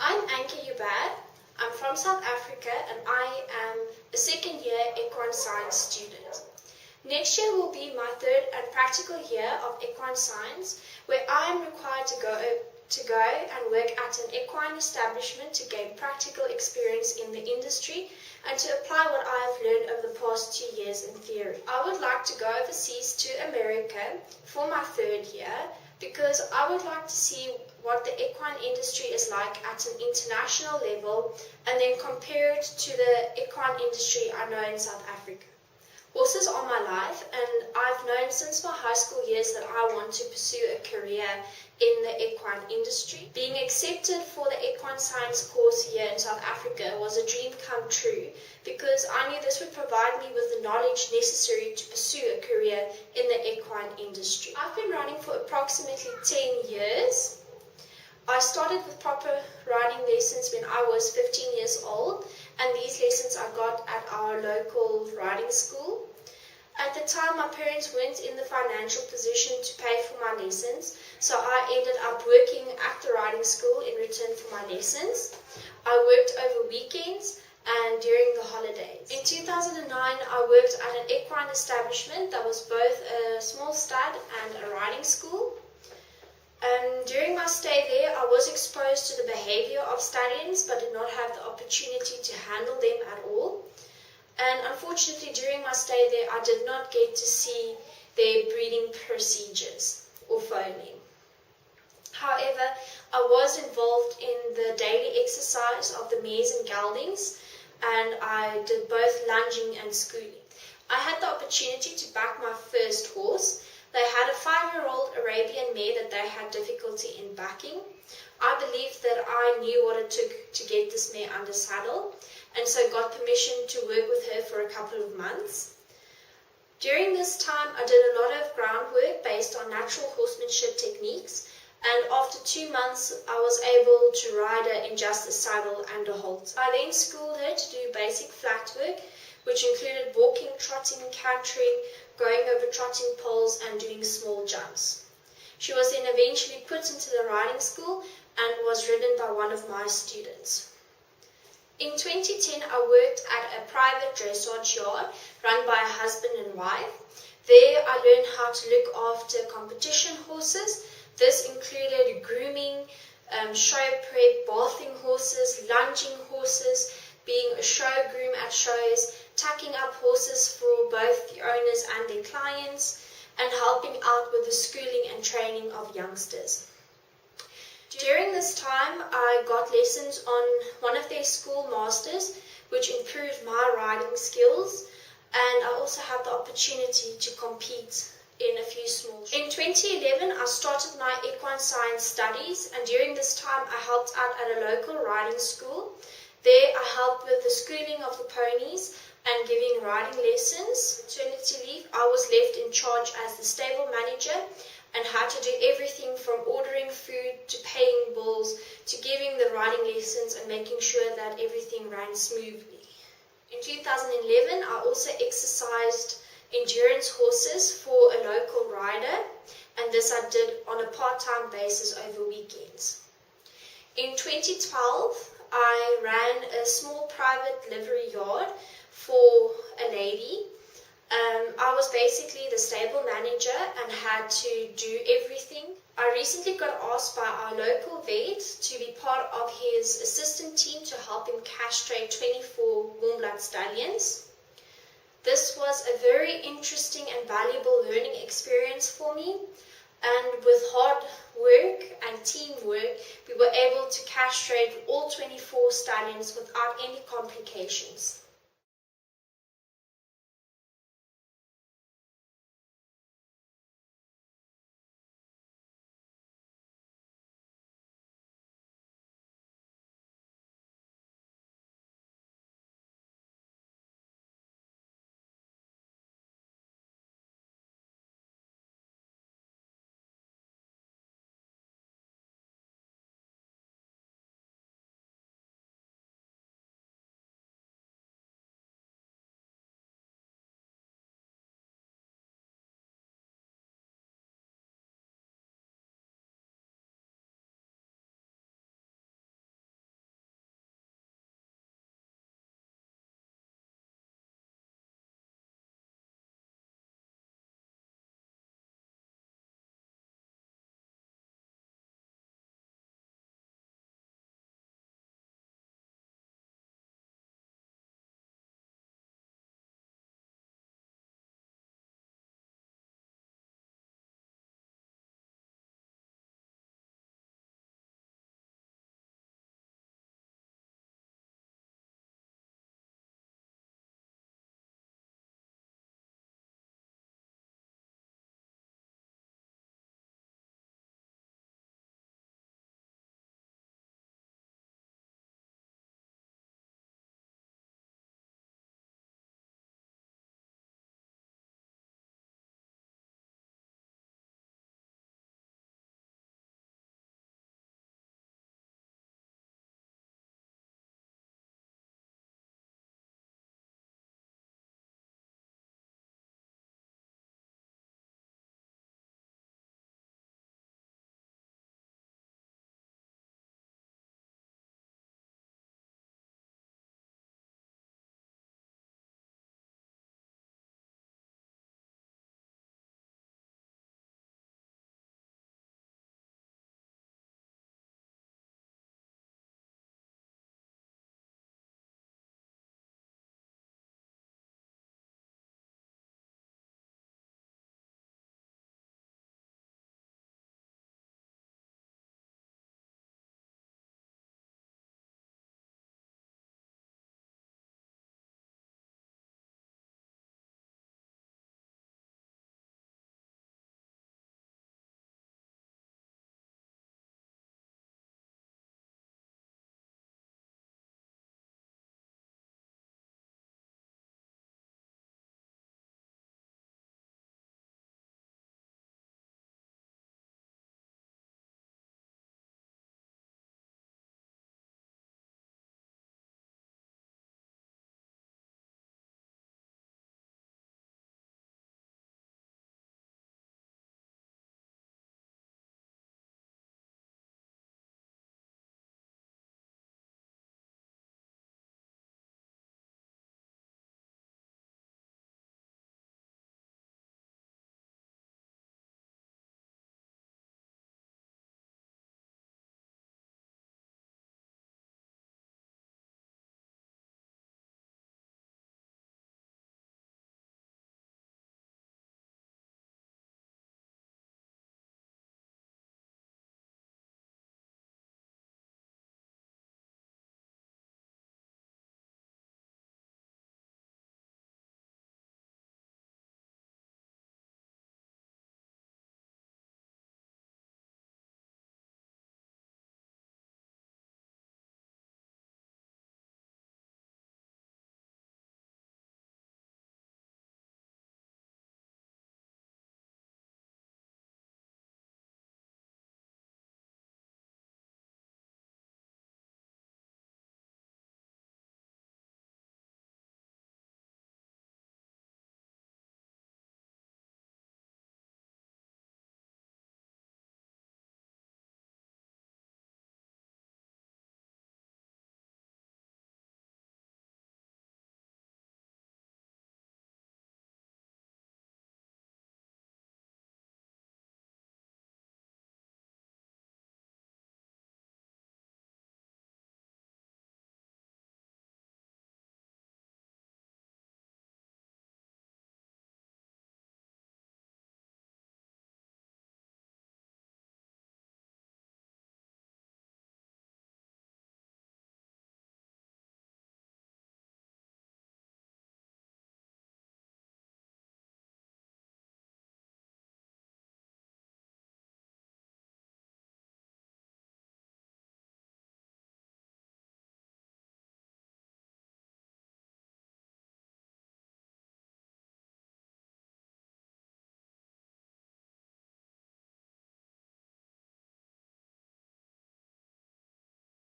I'm Anke Ubad. I'm from South Africa and I am a second year equine science student. Next year will be my third and practical year of equine science, where I am required to go and work at an equine establishment to gain practical experience in the industry and to apply what I have learned over the past 2 years in theory. I would like to go overseas to America for my third year because I would like to see what the equine industry is like at an international level and then compare it to the equine industry I know in South Africa. Horses are my life, and I've known since my high school years that I want to pursue a career in the equine industry. Being accepted for the equine science course here in South Africa was a dream come true because I knew this would provide me with the knowledge necessary to pursue a career in the equine industry. I've been riding for approximately 10 years. I started with proper riding lessons when I was 15 years old, and these lessons I got at our local riding school. At the time, my parents weren't in the financial position to pay for my lessons, so I ended up working at the riding school in return for my lessons. I worked over weekends and during the holidays. In 2009, I worked at an equine establishment that was both a small stud and a riding school. During my stay there, I was exposed to the behavior of stallions but did not have the opportunity to handle them at all. And unfortunately, during my stay there, I did not get to see their breeding procedures or foaling. However, I was involved in the daily exercise of the mares and geldings, and I did both lunging and schooling. I had the opportunity to back my first horse. They had a 5-year-old Arabian mare that they had difficulty in backing. I believed that I knew what it took to get this mare under saddle, and so got permission to work with her for a couple of months. During this time, I did a lot of groundwork based on natural horsemanship techniques, and after 2 months, I was able to ride her in just a saddle and a halter. I then schooled her to do basic flat work, which included walking, trotting, cantering, going over trotting poles and doing small jumps. She was then eventually put into the riding school and was ridden by one of my students. In 2010, I worked at a private dressage yard run by a husband and wife. There I learned how to look after competition horses. This included grooming, show prep, bathing horses, lunging horses, being a show groom at shows, tucking up horses for both the owners and their clients, and helping out with the schooling and training of youngsters. During this time, I got lessons on one of their school masters, which improved my riding skills, and I also had the opportunity to compete in a few small shows. In 2011, I started my equine science studies, and during this time, I helped out at a local riding school. There, I helped with the schooling of the ponies and giving riding lessons. Maternity leave, I was left in charge as the stable manager and had to do everything from ordering food to paying bills to giving the riding lessons and making sure that everything ran smoothly. In 2011, I also exercised endurance horses for a local rider, and this I did on a part-time basis over weekends. In 2012, I ran a small private livery yard for a lady. I was basically the stable manager and had to do everything. I recently got asked by our local vet to be part of his assistant team to help him castrate 24 warm blood stallions. This was a very interesting and valuable learning experience for me, and with hard work and teamwork, we were able to castrate all 24 stallions without any complications.